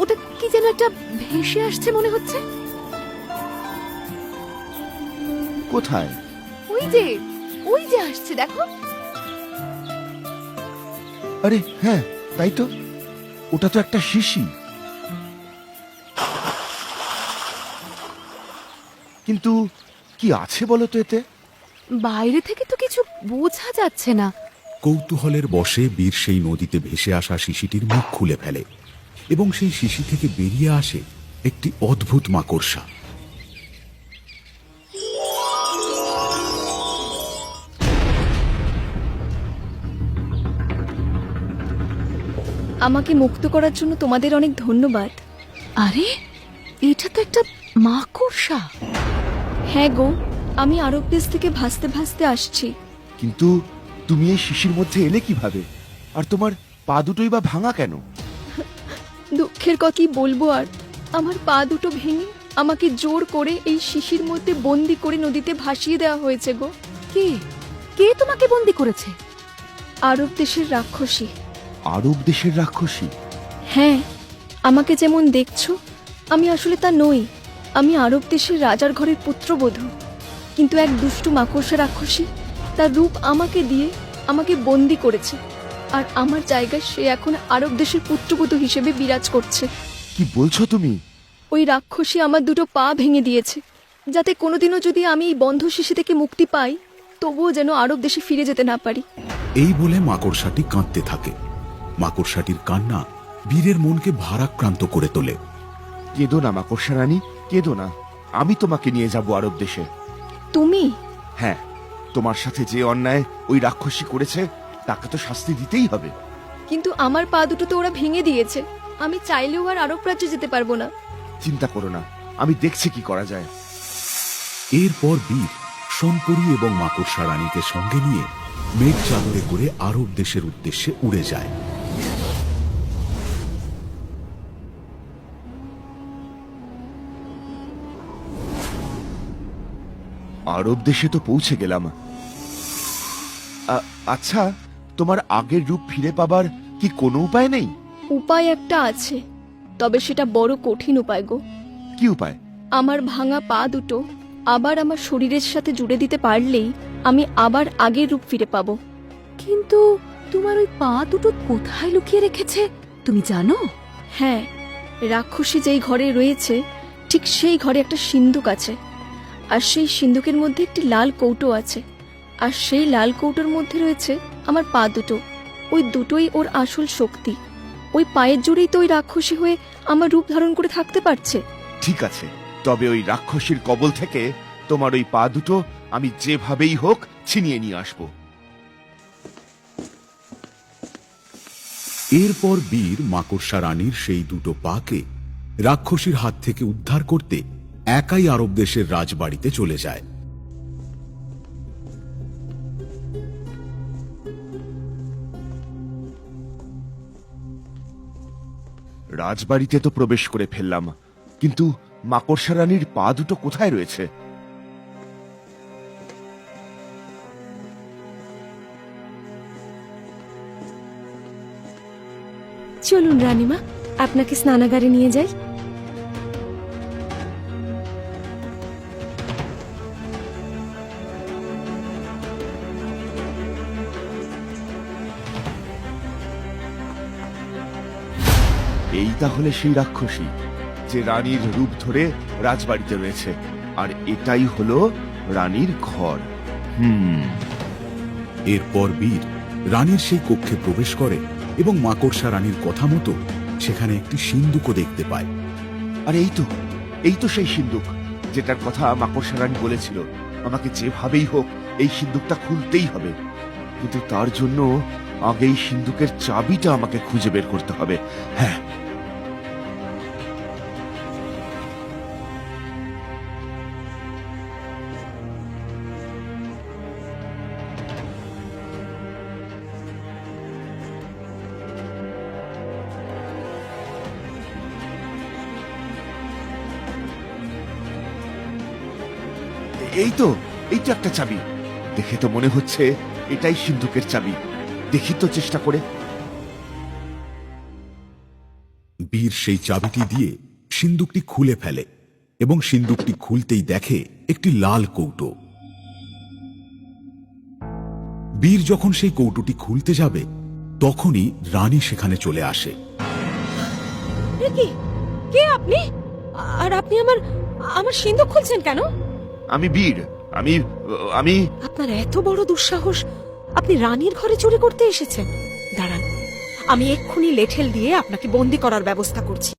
ওটা কি যেন একটা ভেসে আসছে মনে হচ্ছে। কোথায়? ওই যে আসছে, দেখো। আরে হ্যাঁ, তাই তো, ওটা তো একটা শিশি। কিন্তু কি আছে বলো তো এতে? বাইরে থেকে তো কিছু বোঝা যাচ্ছে না। কৌতূহলের বশে বীর সেই নদীতে ভেসে আসা শিশিটির মুখ খুলে ফেলে এবং সেই শিশি থেকে বেরিয়ে আসে একটি অদ্ভুত মাকড়সা। আমাকে মুক্ত করার জন্য তোমাদের অনেক ধন্যবাদ। আরে এটা তো একটা মাকড়সা। হ্যাঁ গো, আমি আরব দেশ থেকে ভাসতে ভাসতে আসছি। কিন্তু তুমি এই শিশির মধ্যে এলে কিভাবে? আর তোমার পা দুটোই বা ভাঙা কেন? দুঃখের কথা কি বলবো আর, আমার পা দুটো ভেঙে আমাকে জোর করে এই শিশির মধ্যে বন্দি করে নদীতে ভাসিয়ে দেওয়া হয়েছে গো। কে কে তোমাকে বন্দি করেছে? আরব দেশের রাক্ষসী। আরব দেশের রাক্ষসী? হ্যাঁ, আমাকে যেমন দেখছো আমি আসলে তা নই। আমি আরব দেশের রাজার ঘরের পুত্রবধূ, কিন্তু এক দুষ্টু মাকড়সা রাক্ষসী তার রূপ আমাকে দিয়ে আমাকে বন্দি করেছে। আর আমার জায়গায় সে এখন আরব দেশের পুত্রবধূ হিসেবে বিরাজ করছে। কি বলছো তুমি? ওই রাক্ষসী আমার দুটো পা ভেঙে দিয়েছে, যাতে কোনোদিনও যদি আমি এই বন্ধ শিশি থেকে মুক্তি পাই তবুও যেন আরব দেশে ফিরে যেতে না পারি। এই বলে মাকড়সাটি কাঁদতে থাকে। মাকড়সাটির কান্না বীরের মনকে ভারাক্রান্ত করে তোলে। কেঁদো না মাকড়সা রানী, কেঁদো না। আমি তোমাকে নিয়ে যাব আরব দেশে। তুমি? হ্যাঁ, তোমার সাথে যে অন্যায় ওই রাক্ষসী করেছে তাকে তো শাস্তি দিতেই হবে। কিন্তু আমার পা দুটো তো ওরা ভেঙে দিয়েছে, আমি চাইলেও আর আরব রাজ্যে যেতে পারবো না। চিন্তা করো না, আমি দেখছি কি করা যায়। এরপর বীর সোনপুরী এবং মাকড়সা রানীকে সঙ্গে নিয়ে মেঘ চাদরে করে আরব দেশের উদ্দেশ্যে উড়ে যায়। আরব দেশে তো পৌঁছে গেলাম। আচ্ছা, তোমার আগের রূপ ফিরে পাবার কি কোনো উপায় নেই? উপায় একটা আছে, তবে সেটা বড় কঠিন উপায় গো। কি উপায়? আমার ভাঙা পা দুটো আবার আমার শরীরের সাথে জুড়ে দিতে পারলেই আমি আবার আগের রূপ ফিরে পাবো। কিন্তু তোমার ওই পা দুটো কোথায় লুকিয়ে রেখেছে তুমি জানো? হ্যাঁ, রাক্ষসী যেই ঘরে রয়েছে ঠিক সেই ঘরে একটা সিন্ধুক আছে, আর সেই সিন্ধুকের মধ্যে একটি লাল কৌটো আছে, আর সেই লাল কৌটোর মধ্যে রয়েছে আমার পা দুটো। ওই দুটোই ওর আসল শক্তি। ওই পায়ের জোরেই তো ওই রাক্ষসী হয়ে আমার রূপ ধারণ করে থাকতে পারছে। ঠিক আছে, তবে ওই রাক্ষসীর কবল থেকে তোমার ওই পা দুটো আমি যেভাবেই হোক ছিনিয়ে নিয়ে আসবো। এরপর বীর মাকড়সা রানীর সেই দুটো পাকে রাক্ষসীর হাত থেকে উদ্ধার করতে একাই আরব দেশের রাজবাড়িতে চলে যায়। রাজবাড়িতে তো প্রবেশ করে ফেললাম, কিন্তু মাকড়সা রানীর পা দুটো কোথায় রয়েছে? চলুন রানীমা, আপনাকে স্নানাগারে নিয়ে যাই। এই তাহলে সেই রাক্ষসী যে রানীর রূপ ধরে রাজবাড়িতে রয়েছে, আর এটাই হলো রানীর ঘর। এরপর বীর রানীর সেই কক্ষে প্রবেশ করে এবং মাকড়সা রানীর কথা মতো সেখানে একটি সিন্ধুকও দেখতে পায়। আর এই তো সেই সিন্ধুক যেটার কথা মাকড়সা রানী বলেছিল আমাকে যেভাবেই হোক এই সিন্ধুকটা খুলতেই হবে। কিন্তু তার জন্য আগে এই সিন্ধুকের চাবিটা আমাকে খুঁজে বের করতে হবে। হ্যাঁ, এই তো একটা চাবি। দেখে তো মনে হচ্ছে এটাই সিন্ধুকের চাবি। দেখি তো চেষ্টা করে। বীর সেই চাবিটি দিয়ে সিন্দুকটি খুলে ফেলে এবং সিন্দুকটি খুলতেই দেখে একটি লাল কৌটো। বীর যখন সেই কৌটোটি খুলতে যাবে তখনই রানী সেখানে চলে আসে। কে আপনি? আর আপনি আমার আমার সিন্ধুক খুলছেন কেন? আমি বীর, আমি আমি আপনার এত বড় দুঃসাহস, আপনি রানীর ঘরে চুরি করতে এসেছেন? দাঁড়ান, আমি এক্ষুনি লেঠেল দিয়ে আপনাকে বন্দি করার ব্যবস্থা করছি।